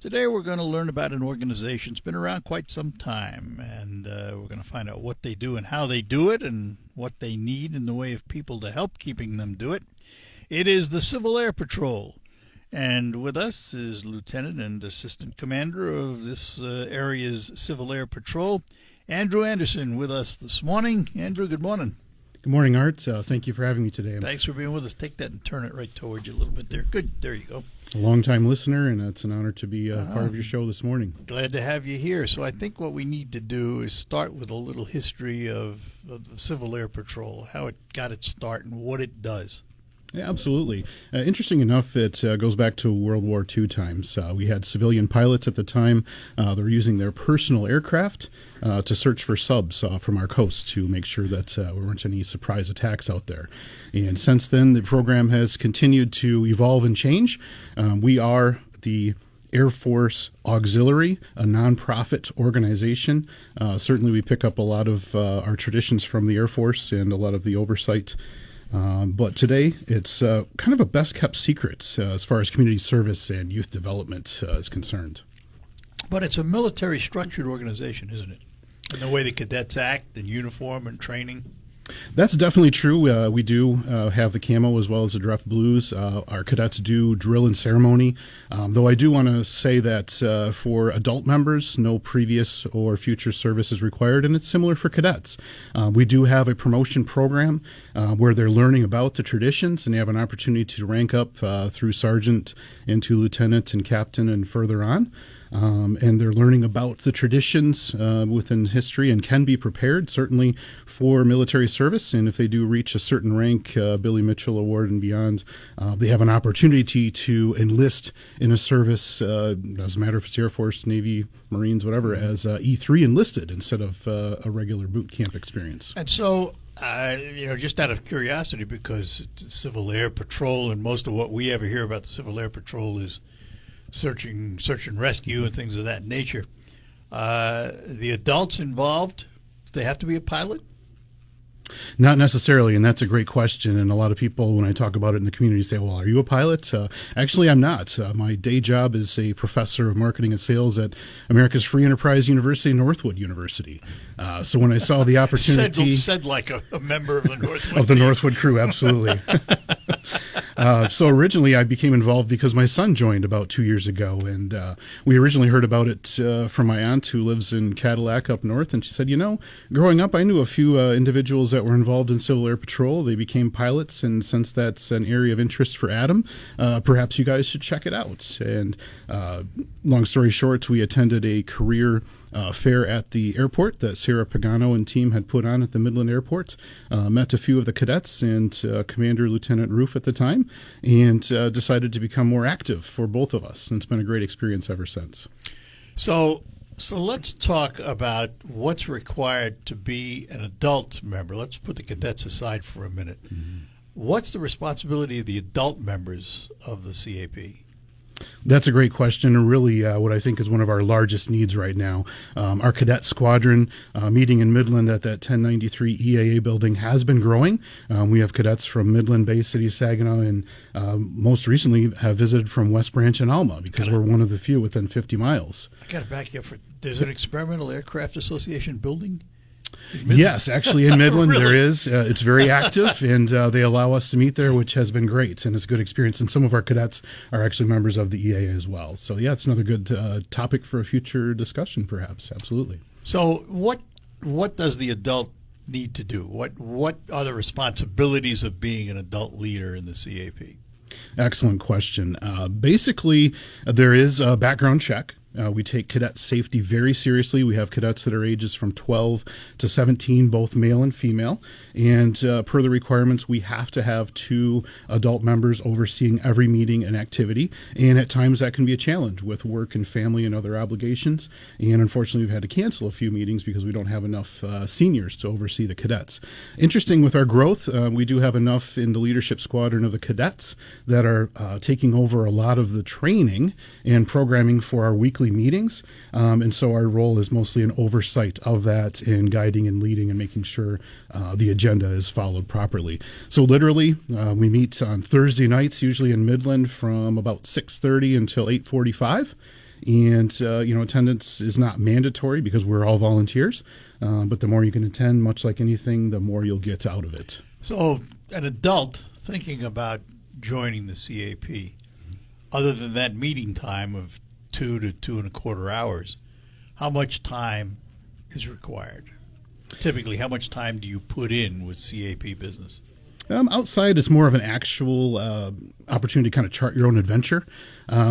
Today we're going to learn about an organization that's been around quite some time, and we're going to find out what they do and how they do it and what they need in the way of people to help keeping them do it. It is the Civil Air Patrol, and with us is Lieutenant and Assistant Commander of this area's Civil Air Patrol, Andrew Anderson, with us this morning. Andrew, good morning. Good morning, Art. Thank you for having me today. Thanks for being with us. Take that and turn it right toward you a little bit there. Good. There you go. A long-time listener, and it's an honor to be part of your show this morning. Glad to have you here. So I think what we need to do is start with a little history of the Civil Air Patrol, how it got its start and what it does. Yeah, absolutely. Interesting enough, it goes back to World War II times. We had civilian pilots at the time. They were using their personal aircraft to search for subs from our coast to make sure that there weren't any surprise attacks out there. And since then, the program has continued to evolve and change. We are the Air Force Auxiliary, a nonprofit organization. Certainly we pick up a lot of our traditions from the Air Force and a lot of the oversight. But today, it's kind of a best-kept secret as far as community service and youth development is concerned. But it's a military-structured organization, isn't it? In the way the cadets act and uniform and training. That's definitely true. We do have the camo as well as the Dreft Blues. Our cadets do drill and ceremony, though I do want to say that for adult members, no previous or future service is required, and it's similar for cadets. We do have a promotion program where they're learning about the traditions, and they have an opportunity to rank up through sergeant into lieutenant and captain and further on. And they're learning about the traditions within history and can be prepared, certainly, for military service. And if they do reach a certain rank, Billy Mitchell Award and beyond, they have an opportunity to enlist in a service, doesn't matter if it's Air Force, Navy, Marines, whatever, as E3 enlisted instead of a regular boot camp experience. And so, just out of curiosity, because it's Civil Air Patrol, and most of what we ever hear about the Civil Air Patrol is search and rescue and things of that nature. The adults involved, they have to be a pilot? Not necessarily, and that's a great question. And a lot of people, when I talk about it in the community, say, well, are you a pilot? Actually, I'm not. My day job is a professor of marketing and sales at America's Free Enterprise University, Northwood University. So when I saw the opportunity... said like a member of the Northwood of the Northwood crew, absolutely. So originally I became involved because my son joined about 2 years ago, and we originally heard about it from my aunt who lives in Cadillac up north, and she said, growing up I knew a few individuals that were involved in Civil Air Patrol. They became pilots, and since that's an area of interest for Adam, perhaps you guys should check it out. And long story short, we attended a career fair at the airport that Sarah Pagano and team had put on at the Midland Airport. Met a few of the cadets and Commander Lieutenant Roof at the time, and decided to become more active for both of us. And it's been a great experience ever since. So let's talk about what's required to be an adult member. Let's put the cadets aside for a minute. Mm-hmm. What's the responsibility of the adult members of the CAP? That's a great question, and really what I think is one of our largest needs right now. Our cadet squadron meeting in Midland at that 1093 EAA building has been growing. We have cadets from Midland, Bay City, Saginaw, and most recently have visited from West Branch and Alma because we're one of the few within 50 miles. I got to back you up. There's an Experimental Aircraft Association building? Yes, actually in Midland Really? There is. It's very active, and they allow us to meet there, which has been great, and it's a good experience. And some of our cadets are actually members of the EAA as well. So, yeah, it's another good topic for a future discussion, perhaps. Absolutely. So what does the adult need to do? What are the responsibilities of being an adult leader in the CAP? Excellent question. Basically, there is a background check. We take cadet safety very seriously. We have cadets that are ages from 12 to 17, both male and female. And per the requirements, we have to have 2 adult members overseeing every meeting and activity. And at times that can be a challenge with work and family and other obligations. And unfortunately, we've had to cancel a few meetings because we don't have enough seniors to oversee the cadets. Interesting, with our growth, we do have enough in the leadership squadron of the cadets that are taking over a lot of the training and programming for our weekly meetings, and so our role is mostly an oversight of that and guiding and leading and making sure the agenda is followed properly. So literally, we meet on Thursday nights, usually in Midland, from about 6:30 until 8:45. And, attendance is not mandatory because we're all volunteers. But the more you can attend, much like anything, the more you'll get out of it. So an adult thinking about joining the CAP, other than that meeting time of 2 to 2.25 hours, how much time is required? Typically, how much time do you put in with CAP business? Outside, it's more of an actual opportunity to kind of chart your own adventure.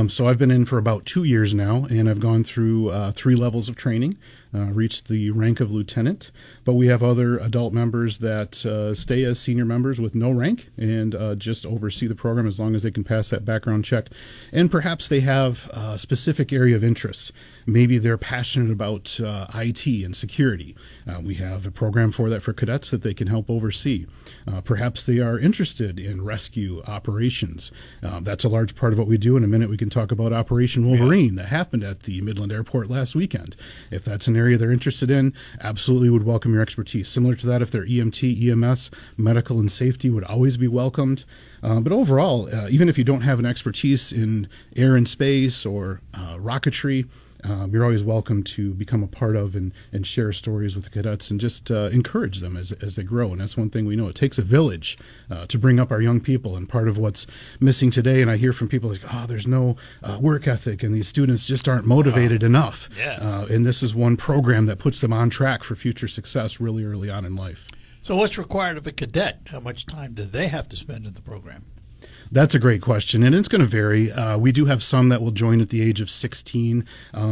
So I've been in for about 2 years now, and I've gone through 3 levels of training, reached the rank of lieutenant. But we have other adult members that stay as senior members with no rank and just oversee the program as long as they can pass that background check. And perhaps they have a specific area of interest. Maybe they're passionate about IT and security. We have a program for that for cadets that they can help oversee. Perhaps they are interested in rescue operations. That's a large part of what we do. In a minute, we can talk about Operation Wolverine that happened at the Midland Airport last weekend. If that's an area they're interested in, absolutely would welcome your expertise. Similar to that, if they're EMT, EMS, medical and safety would always be welcomed. But overall, even if you don't have an expertise in air and space or rocketry, you're always welcome to become a part of and share stories with the cadets and just encourage them as they grow. And that's one thing we know. It takes a village to bring up our young people. And part of what's missing today, and I hear from people like, there's no work ethic and these students just aren't motivated enough. Yeah. And this is one program that puts them on track for future success really early on in life. So what's required of a cadet? How much time do they have to spend in the program? That's a great question, and it's going to vary. We do have some that will join at the age of 16.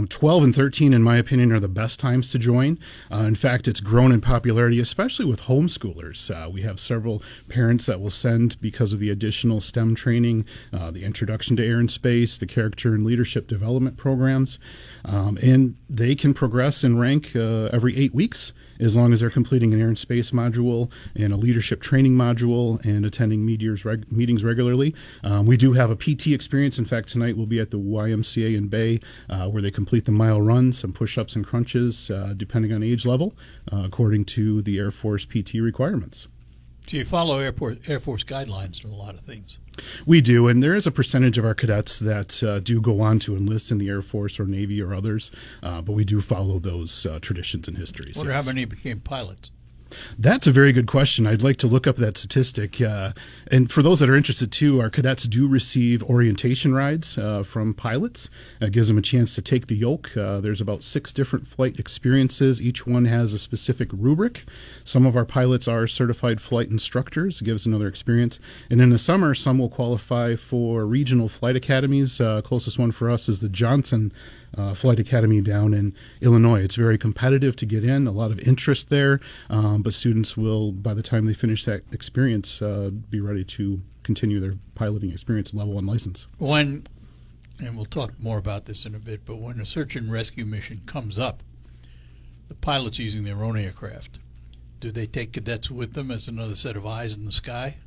12 and 13, in my opinion, are the best times to join. In fact, it's grown in popularity, especially with homeschoolers. We have several parents that will send because of the additional STEM training, the introduction to air and space, the character and leadership development programs, and they can progress in rank every 8 weeks as long as they're completing an air and space module and a leadership training module and attending meetings regularly. We do have a PT experience. In fact, tonight we'll be at the YMCA in Bay where they complete the mile run, some push-ups and crunches, depending on age level, according to the Air Force PT requirements. So you follow Air Force guidelines in a lot of things. We do, and there is a percentage of our cadets that do go on to enlist in the Air Force or Navy or others, but we do follow those traditions and histories. I wonder how many became pilots. That's a very good question. I'd like to look up that statistic. And for those that are interested, too, our cadets do receive orientation rides from pilots. That gives them a chance to take the yoke. There's about 6 different flight experiences. Each one has a specific rubric. Some of our pilots are certified flight instructors. It gives another experience. And in the summer, some will qualify for regional flight academies. Closest one for us is the Johnson Flight Academy down in Illinois. It's very competitive to get in, a lot of interest there, but students will, by the time they finish that experience, be ready to continue their piloting experience level 1 license. And we'll talk more about this in a bit, but when a search and rescue mission comes up, the pilots using their own aircraft, do they take cadets with them as another set of eyes in the sky?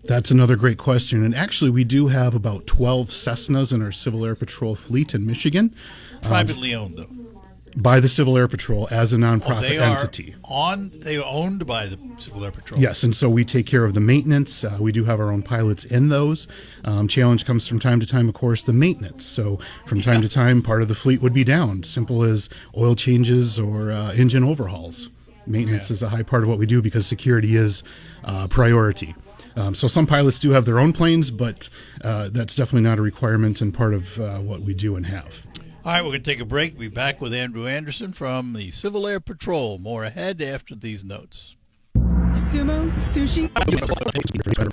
That's another great question. And actually, we do have about 12 Cessnas in our Civil Air Patrol fleet in Michigan. Privately owned, though? By the Civil Air Patrol as a nonprofit entity. They are owned by the Civil Air Patrol? Yes, and so we take care of the maintenance. We do have our own pilots in those. Challenge comes from time to time, of course, the maintenance. So from time to time, part of the fleet would be down, simple as oil changes or engine overhauls. Maintenance is a high part of what we do because security is priority. So some pilots do have their own planes, but that's definitely not a requirement and part of what we do and have. All right, we're going to take a break. We'll be back with Andrew Anderson from the Civil Air Patrol. More ahead after these notes. Sumo, sushi.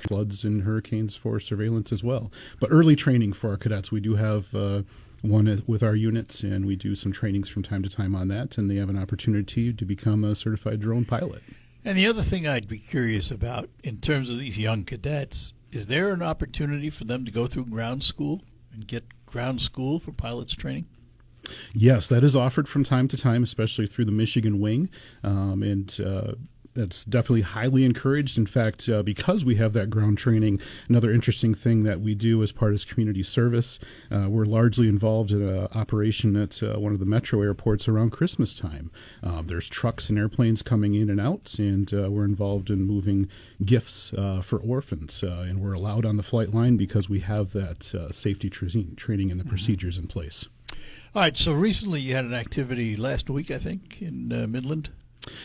Floods and hurricanes for surveillance as well. But early training for our cadets, we do have one with our units, and we do some trainings from time to time on that, and they have an opportunity to become a certified drone pilot. And the other thing I'd be curious about in terms of these young cadets, is there an opportunity for them to go through ground school and get ground school for pilots training? Yes, that is offered from time to time, especially through the Michigan wing. And That's definitely highly encouraged. In fact, because we have that ground training, another interesting thing that we do as part of community service, we're largely involved in an operation at one of the metro airports around Christmas time. There's trucks and airplanes coming in and out, and we're involved in moving gifts for orphans. And we're allowed on the flight line because we have that safety training and the procedures in place. All right, so recently you had an activity last week, I think, in Midland.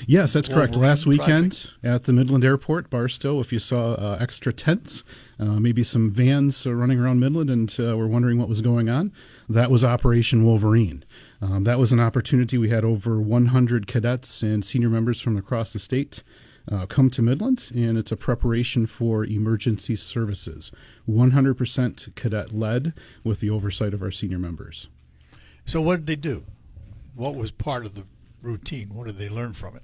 Yes, that's correct. Wolverine Last weekend project. at the Midland Airport, Barstow, if you saw extra tents, maybe some vans running around Midland and were wondering what was going on, that was Operation Wolverine. That was an opportunity. We had over 100 cadets and senior members from across the state come to Midland, and it's a preparation for emergency services. 100% cadet-led with the oversight of our senior members. So what did they do? What was part of the routine? What did they learn from it?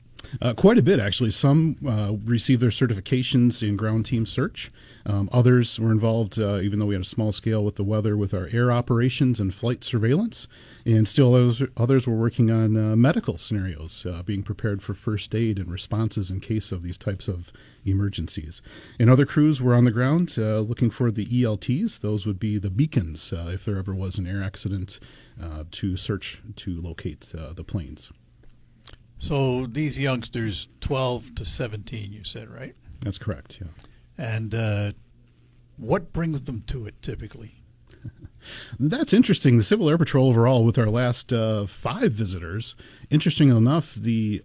Quite a bit, actually. Some received their certifications in ground team search. Others were involved, even though we had a small scale with the weather, with our air operations and flight surveillance. And still others were working on medical scenarios, being prepared for first aid and responses in case of these types of emergencies. And other crews were on the ground looking for the ELTs. Those would be the beacons if there ever was an air accident to search to locate the planes. So these youngsters, 12 to 17, you said, right? That's correct, yeah. And what brings them to it typically? That's interesting. The Civil Air Patrol overall, with our last 5 visitors, interesting enough, the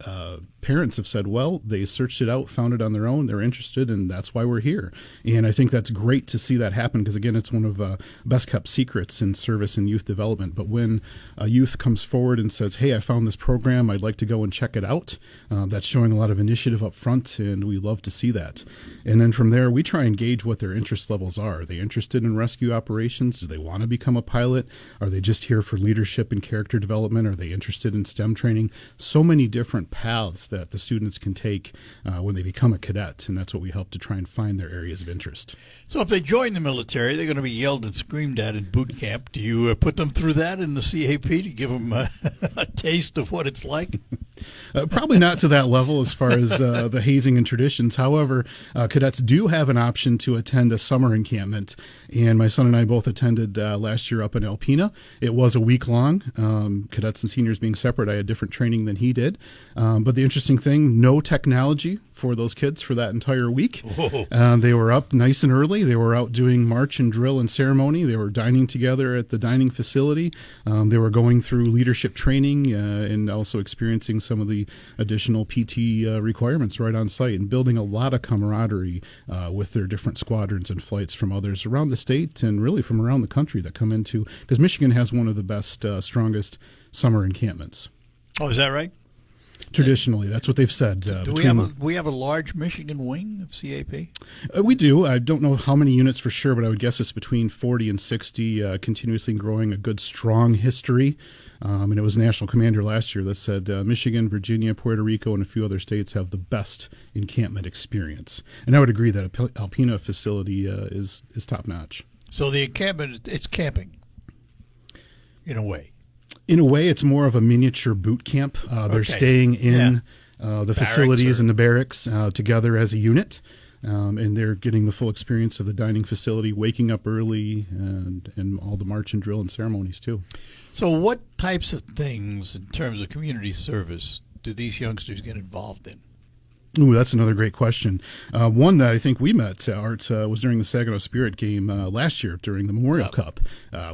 parents have said, well, they searched it out, found it on their own, they're interested, and that's why we're here. And I think that's great to see that happen because, again, it's one of best kept secrets in service and youth development. But when a youth comes forward and says, hey, I found this program, I'd like to go and check it out, that's showing a lot of initiative up front, and we love to see that. And then from there, we try and gauge what their interest levels are. Are they interested in rescue operations? Do they want to become a pilot? Are they just here for leadership and character development? Are they interested in STEM training? So many different paths that the students can take when they become a cadet, and that's what we help to try and find their areas of interest. So if they join the military, they're going to be yelled and screamed at in boot camp. Do you put them through that in the CAP to give them a taste of what it's like? Probably not to that level as far as the hazing and traditions. However, cadets do have an option to attend a summer encampment, and my son and I both attended last year up in Alpena. It was a week long, cadets and seniors being separate. I had different training than he did. But the interesting thing, no technology for those kids for that entire week. They were up nice and early. They were out doing march and drill and ceremony. They were dining together at the dining facility. They were going through leadership training and also experiencing some of the additional PT requirements right on site and building a lot of camaraderie with their different squadrons and flights from others around the state and really from around the country that come into, because Michigan has one of the best, strongest summer encampments. Oh, is that right? Traditionally, that's what they've said. Do we have a large Michigan wing of CAP? We do. I don't know how many units for sure, but I would guess it's between 40 and 60, continuously growing, a good, strong history. And it was National Commander last year that said Michigan, Virginia, Puerto Rico, and a few other states have the best encampment experience. And I would agree that Alpena facility is top-notch. So the encampment, it's camping, in a way. In a way, it's more of a miniature boot camp. They're staying in the facilities and the barracks together as a unit, and they're getting the full experience of the dining facility, waking up early, and all the march and drill and ceremonies, too. So what types of things in terms of community service do these youngsters get involved in? Ooh, that's another great question. One that I think we met, Art, was during the Saginaw Spirit game last year during the Memorial Cup.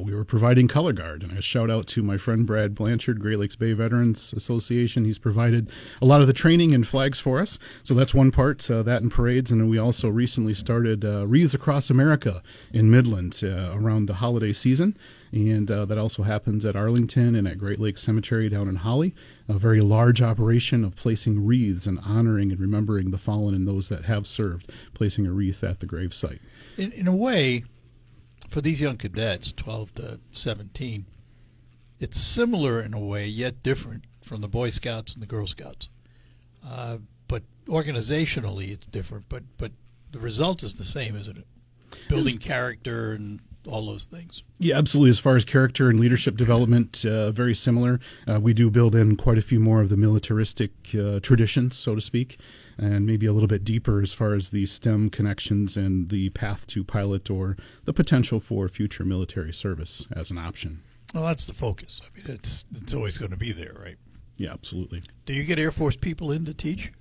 We were providing color guard, and a shout out to my friend Brad Blanchard, Great Lakes Bay Veterans Association. He's provided a lot of the training and flags for us. So that's one part, that and parades. And then we also recently started Wreaths Across America in Midland around the holiday season. And that also happens at Arlington and at Great Lakes Cemetery down in Holly. A very large operation of placing wreaths and honoring and remembering the fallen and those that have served, placing a wreath at the gravesite. In a way, for these young cadets, 12 to 17, it's similar in a way, yet different from the Boy Scouts and the Girl Scouts. But organizationally, it's different. But the result is the same, isn't it? Building character and all those things. Yeah, absolutely. As far as character and leadership development, very similar. We do build in quite a few more of the militaristic traditions, so to speak, and maybe a little bit deeper as far as the STEM connections and the path to pilot or the potential for future military service as an option. Well, that's the focus. I mean, it's always going to be there, right? Yeah, absolutely. Do you get Air Force people in to teach?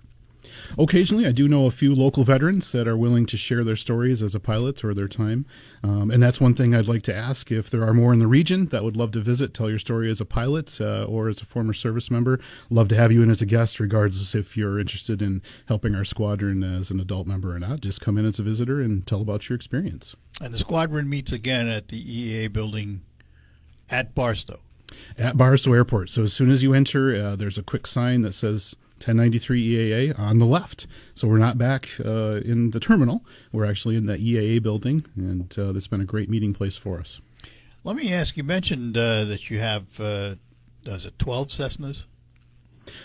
Occasionally, I do know a few local veterans that are willing to share their stories as a pilot or their time. And that's one thing I'd like to ask. If there are more in the region that would love to visit, tell your story as a pilot or as a former service member, love to have you in as a guest, regardless if you're interested in helping our squadron as an adult member or not. Just come in as a visitor and tell about your experience. And the squadron meets again at the EAA building at Barstow. At Barstow Airport. So as soon as you enter, there's a quick sign that says 1093 EAA on the left. So we're not back in the terminal. We're actually in the EAA building, and it's been a great meeting place for us. Let me ask, you mentioned that you have, is it 12 Cessnas?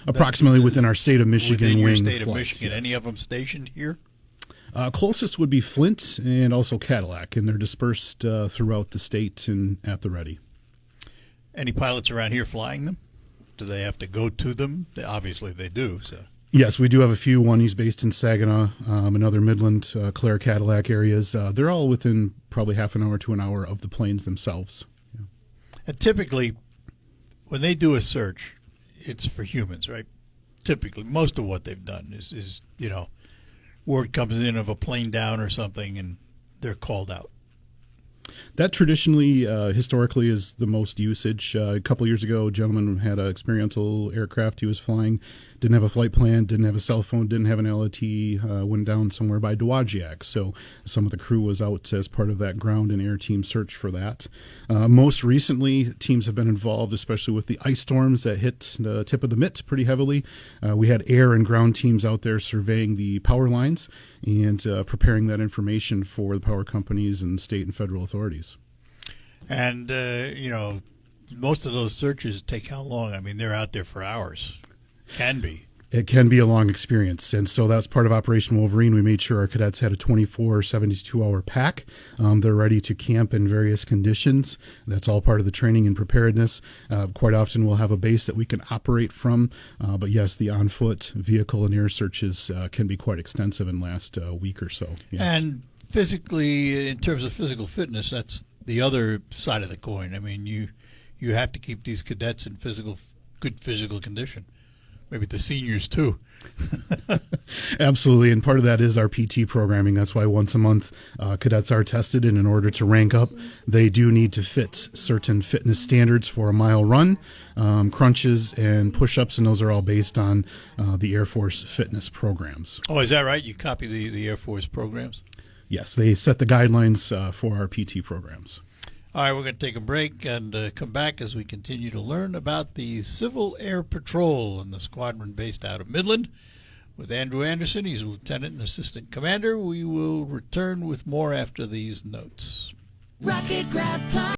Approximately within our state of Michigan within your wing state of flight, Michigan. yes. Any of them stationed here? Closest would be Flint and also Cadillac, and they're dispersed throughout the state and at the ready. Any pilots around here flying them? Do they have to go to them? Obviously they do. So yes, we do have a few. One he's based in Saginaw, another Midland, Clare, Cadillac areas. They're all within probably half an hour to an hour of the planes themselves. Yeah. And typically, when they do a search, it's for humans, right? Typically, most of what they've done is word comes in of a plane down or something, and they're called out. That traditionally, historically, is the most usage. A couple years ago, a gentleman had an experimental aircraft he was flying, didn't have a flight plan, didn't have a cell phone, didn't have an LAT, went down somewhere by Dowagiac. So some of the crew was out as part of that ground and air team search for that. Most recently, teams have been involved, especially with the ice storms that hit the tip of the mitt pretty heavily. We had air and ground teams out there surveying the power lines and preparing that information for the power companies and state and federal authorities. And, most of those searches take how long? I mean, they're out there for hours. Can be. It can be a long experience. And so that's part of Operation Wolverine. We made sure our cadets had a 24 or 72-hour pack. They're ready to camp in various conditions. That's all part of the training and preparedness. Quite often we'll have a base that we can operate from. But, yes, the on-foot vehicle and air searches can be quite extensive and last a week or so. Yes. And physically, in terms of physical fitness, that's the other side of the coin. I mean, you have to keep these cadets in good physical condition. Maybe the seniors too. Absolutely, and part of that is our PT programming. That's why once a month cadets are tested, and in order to rank up, they do need to fit certain fitness standards for a mile run, crunches, and push-ups, and those are all based on the Air Force fitness programs. Oh, is that right? You copy the Air Force programs? Yes, they set the guidelines for our PT programs. All right, we're going to take a break and come back as we continue to learn about the Civil Air Patrol and the squadron based out of Midland. With Andrew Anderson, he's Lieutenant and Assistant Commander. We will return with more after these notes. Rocket Grab Pod.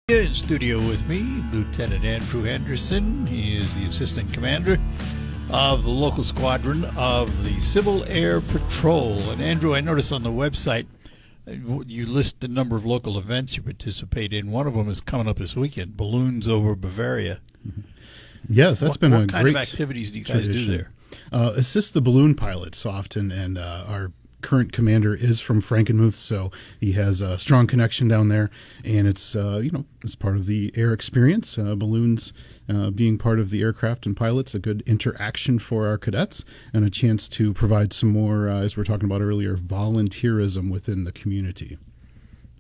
In studio with me, Lieutenant Andrew Anderson. He is the Assistant Commander of the local squadron of the Civil Air Patrol. And Andrew, I noticed on the website you list the number of local events you participate in. One of them is coming up this weekend, Balloons over Bavaria. Yes, that's been a great What kind of activities do you guys do there? Assist the balloon pilots often, and our current commander is from Frankenmuth, so he has a strong connection down there, and it's it's part of the air experience. Balloons being part of the aircraft and pilots, a good interaction for our cadets, and a chance to provide some more, as we were talking about earlier, volunteerism within the community.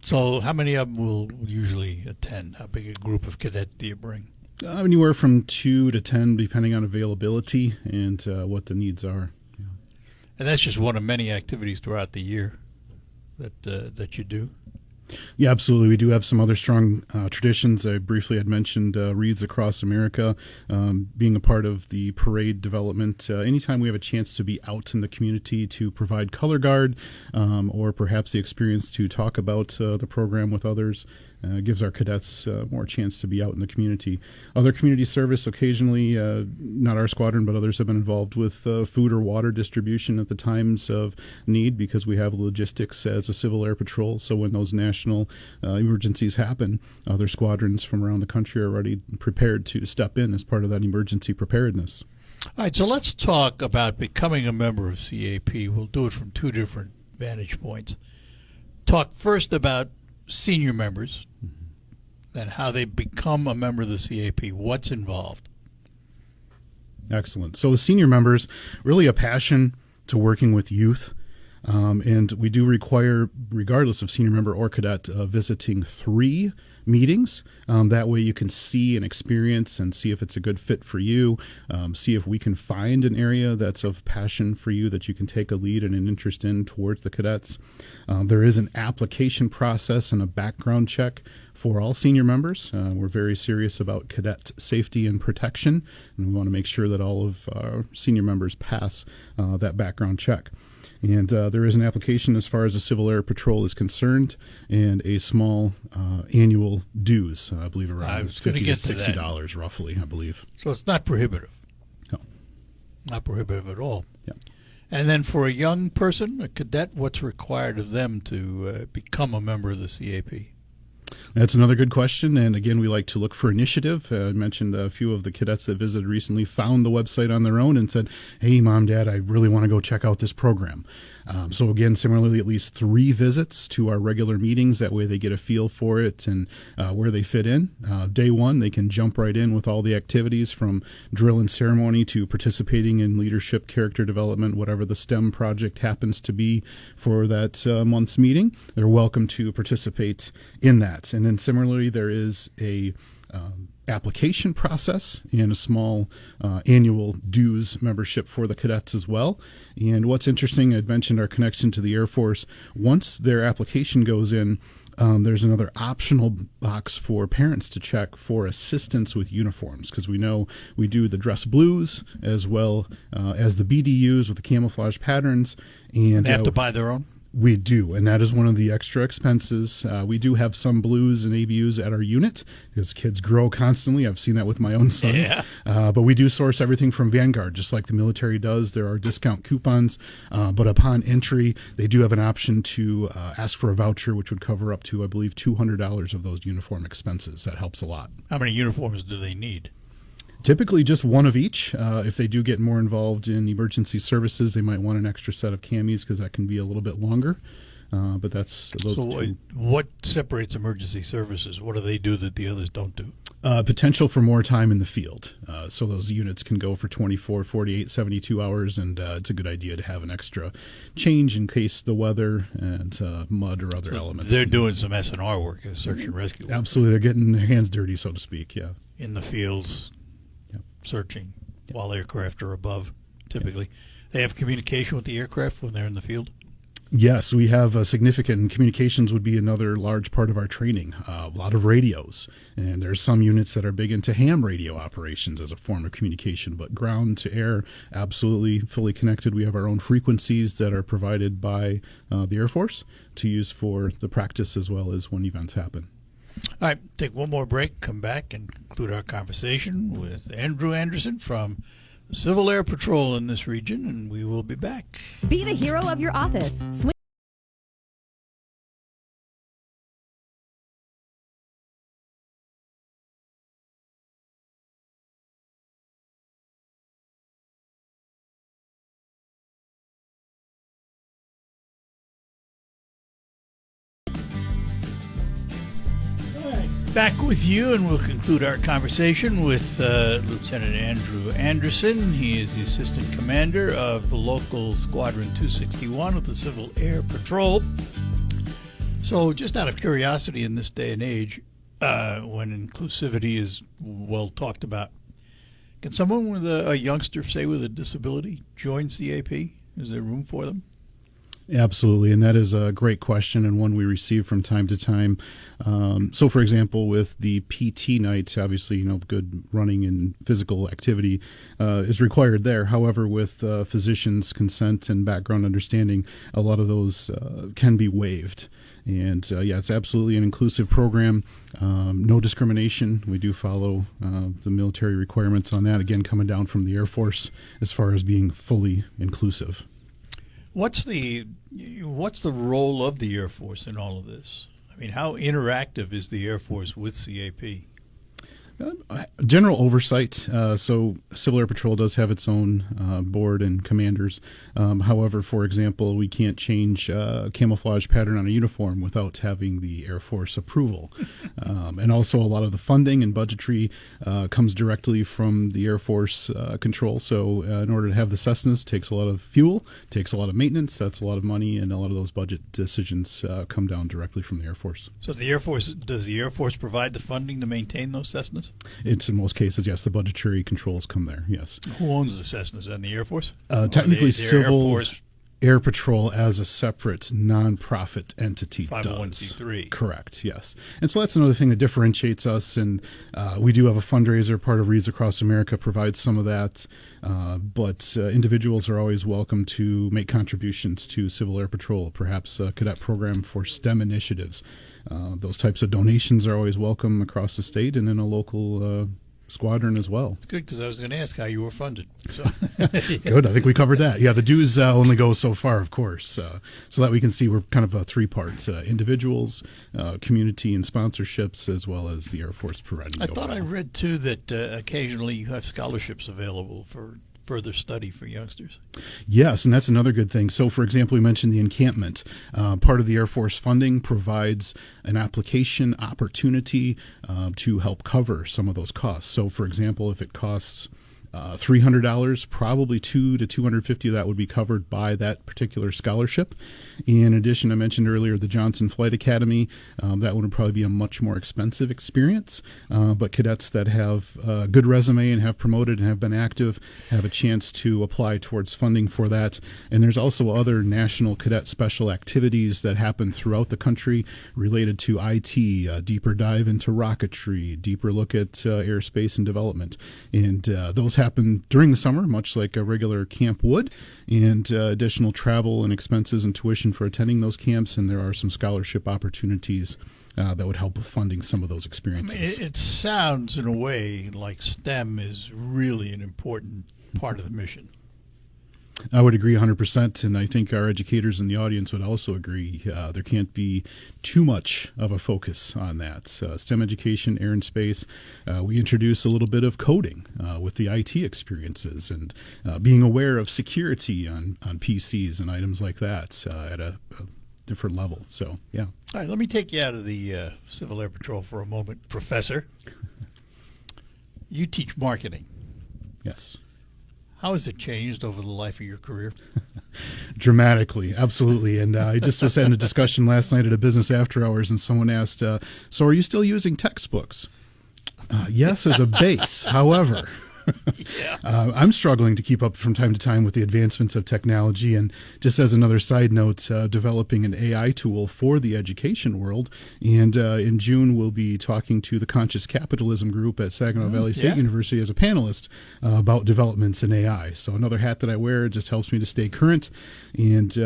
So how many of them will usually attend? How big a group of cadets do you bring? Anywhere from 2 to 10, depending on availability and what the needs are. And that's just one of many activities throughout the year that you do. Yeah, absolutely. We do have some other strong traditions. I briefly had mentioned Reads Across America, being a part of the parade development. Anytime we have a chance to be out in the community to provide color guard or perhaps the experience to talk about the program with others, gives our cadets more chance to be out in the community. Other community service, occasionally, not our squadron, but others have been involved with food or water distribution at the times of need because we have logistics as a Civil Air Patrol. So when those national emergencies happen, other squadrons from around the country are already prepared to step in as part of that emergency preparedness. All right, so let's talk about becoming a member of CAP. We'll do it from two different vantage points. Talk first about senior members and how they become a member of the CAP. What's involved? Excellent. So senior members, really a passion to working with youth. And we do require, regardless of senior member or cadet, visiting 3 meetings. That way you can see and experience and see if it's a good fit for you, see if we can find an area that's of passion for you that you can take a lead and an interest in towards the cadets. There is an application process and a background check for all senior members. We're very serious about cadet safety and protection, and we want to make sure that all of our senior members pass that background check. And there is an application as far as the Civil Air Patrol is concerned, and a small annual dues, I believe around $50 to $60 roughly, I believe. So it's not prohibitive. No. Not prohibitive at all. Yeah. And then for a young person, a cadet, what's required of them to become a member of the CAP? That's another good question, and again, we like to look for initiative. I mentioned a few of the cadets that visited recently found the website on their own and said, hey, Mom, Dad, I really want to go check out this program. So again, similarly, at least 3 visits to our regular meetings. That way they get a feel for it and where they fit in. Day 1, they can jump right in with all the activities from drill and ceremony to participating in leadership, character development, whatever the STEM project happens to be for that month's meeting. They're welcome to participate in that. And then similarly, there is a application process and a small annual dues membership for the cadets as well. And what's interesting, I'd mentioned our connection to the Air Force. Once their application goes in, there's another optional box for parents to check for assistance with uniforms, because we know we do the dress blues as well as the BDUs with the camouflage patterns. And They have to buy their own? We do, and that is one of the extra expenses. We do have some blues and ABUs at our unit because kids grow constantly. I've seen that with my own son. Yeah. But we do source everything from Vanguard, just like the military does. There are discount coupons, but upon entry, they do have an option to ask for a voucher, which would cover up to, I believe, $200 of those uniform expenses. That helps a lot. How many uniforms do they need? Typically just one of each. If they do get more involved in emergency services, they might want an extra set of camis because that can be a little bit longer. But that's those two. What separates emergency services? What do they do that the others don't do? Potential for more time in the field. So those units can go for 24, 48, 72 hours, and it's a good idea to have an extra change in case the weather and mud or other elements. They're doing some S&R work, search and rescue work. Absolutely. They're getting their hands dirty, so to speak, yeah. In the fields, searching while aircraft are above, typically. They have communication with the aircraft when they're in the field? Yes, we have significant communications would be another large part of our training. A lot of radios, and there's some units that are big into ham radio operations as a form of communication, but ground to air, absolutely fully connected. We have our own frequencies that are provided by the Air Force to use for the practice as well as when events happen. All right, take one more break, come back, and conclude our conversation with Andrew Anderson from the Civil Air Patrol in this region, and we will be back. Be the hero of your office. Back with you, and we'll conclude our conversation with Lieutenant Andrew Anderson. He is the Assistant Commander of the local Squadron 261 of the Civil Air Patrol. So just out of curiosity, in this day and age, when inclusivity is well talked about. Can someone with a youngster, say with a disability, join CAP? Is there room for them? Absolutely, and that is a great question and one we receive from time to time. So, for example, with the PT night, obviously, good running and physical activity is required there. However, with physicians' consent and background understanding, a lot of those can be waived. And it's absolutely an inclusive program. No discrimination. We do follow the military requirements on that. Again, coming down from the Air Force as far as being fully inclusive. What's the role of the Air Force in all of this? I mean, how interactive is the Air Force with CAP? General oversight. So Civil Air Patrol does have its own board and commanders. However, for example, we can't change camouflage pattern on a uniform without having the Air Force approval. And also a lot of the funding and budgetary comes directly from the Air Force control. So in order to have the Cessnas, it takes a lot of fuel, takes a lot of maintenance, that's a lot of money, and a lot of those budget decisions come down directly from the Air Force. So does the Air Force provide the funding to maintain those Cessnas? It's in most cases, yes. The budgetary controls come there, yes. Who owns the Cessnas? And the Air Force? Technically, Civil Air Force Air Patrol as a separate nonprofit entity 501c3. does. Correct, yes. And so that's another thing that differentiates us. And we do have a fundraiser. Part of Reads Across America provides some of that. But individuals are always welcome to make contributions to Civil Air Patrol, perhaps a cadet program for STEM initiatives. Those types of donations are always welcome across the state and in a local squadron as well. It's good because I was going to ask how you were funded. So. Good. I think we covered that. Yeah, the dues only go so far, of course, so that we can see we're kind of three parts: individuals, community, and sponsorships, as well as the Air Force providing. I thought I read too that occasionally you have scholarships available for further study for youngsters. Yes, and that's another good thing. So, for example, we mentioned the encampment. Part of the Air Force funding provides an application opportunity to help cover some of those costs. So, for example, if it costs $300, probably $200 to $250 of that would be covered by that particular scholarship. In addition, I mentioned earlier the Johnson Flight Academy. That one would probably be a much more expensive experience, but cadets that have a good resume and have promoted and have been active have a chance to apply towards funding for that. And there's also other national cadet special activities that happen throughout the country related to IT, a deeper dive into rocketry, deeper look at airspace and development. And those happen during the summer, much like a regular camp would, and additional travel and expenses and tuition for attending those camps. And there are some scholarship opportunities that would help with funding some of those experiences. I mean, it sounds in a way like STEM is really an important part of the mission. I would agree 100%, and I think our educators in the audience would also agree. There can't be too much of a focus on that. STEM education, air and space, we introduce a little bit of coding with the IT experiences and being aware of security on PCs and items like that at a different level. So, yeah. All right, let me take you out of the Civil Air Patrol for a moment, Professor. You teach marketing. Yes. How has it changed over the life of your career? Dramatically, absolutely. And I just was having a discussion last night at a business after hours, and someone asked, so are you still using textbooks? Yes, as a base. However, I'm struggling to keep up from time to time with the advancements of technology. And just as another side note, developing an AI tool for the education world. And in June, we'll be talking to the Conscious Capitalism Group at Saginaw Valley State University as a panelist about developments in AI. So another hat that I wear just helps me to stay current. And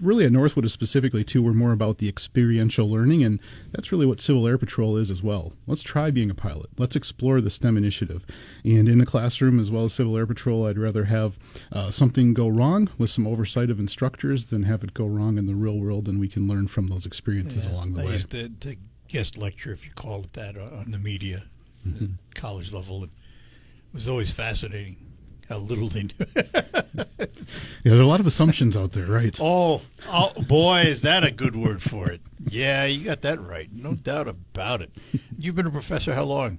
really at Northwood specifically, too, we're more about the experiential learning. And that's really what Civil Air Patrol is as well. Let's try being a pilot. Let's explore the STEM initiative. And in the classroom, as well as Civil Air Patrol, I'd rather have something go wrong with some oversight of instructors than have it go wrong in the real world, and we can learn from those experiences along the way. I used to guest lecture, if you call it that, on the media, at college level. It was always fascinating how little they knew. Yeah, there are a lot of assumptions out there, right? Oh, boy, is that a good word for it. Yeah, you got that right. No doubt about it. You've been a professor how long?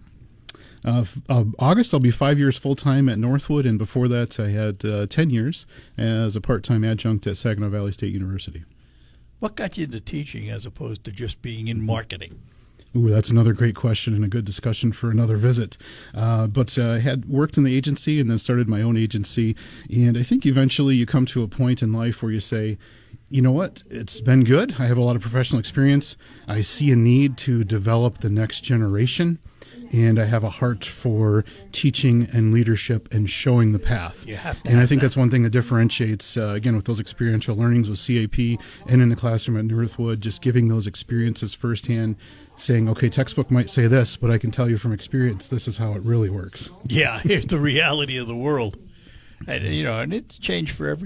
August, I'll be 5 years full-time at Northwood, and before that I had 10 years as a part-time adjunct at Saginaw Valley State University. What got you into teaching as opposed to just being in marketing? Ooh, that's another great question and a good discussion for another visit. But I had worked in the agency and then started my own agency. And I think eventually you come to a point in life where you say, you know what, it's been good. I have a lot of professional experience. I see a need to develop the next generation. And I have a heart for teaching and leadership and showing the path. You have to and I have think that. that's one thing that differentiates, again, with those experiential learnings with CAP and in the classroom at Northwood, just giving those experiences firsthand, saying, okay, textbook might say this, but I can tell you from experience, this is how it really works. Yeah, here's the reality of the world. And, and it's changed for everybody.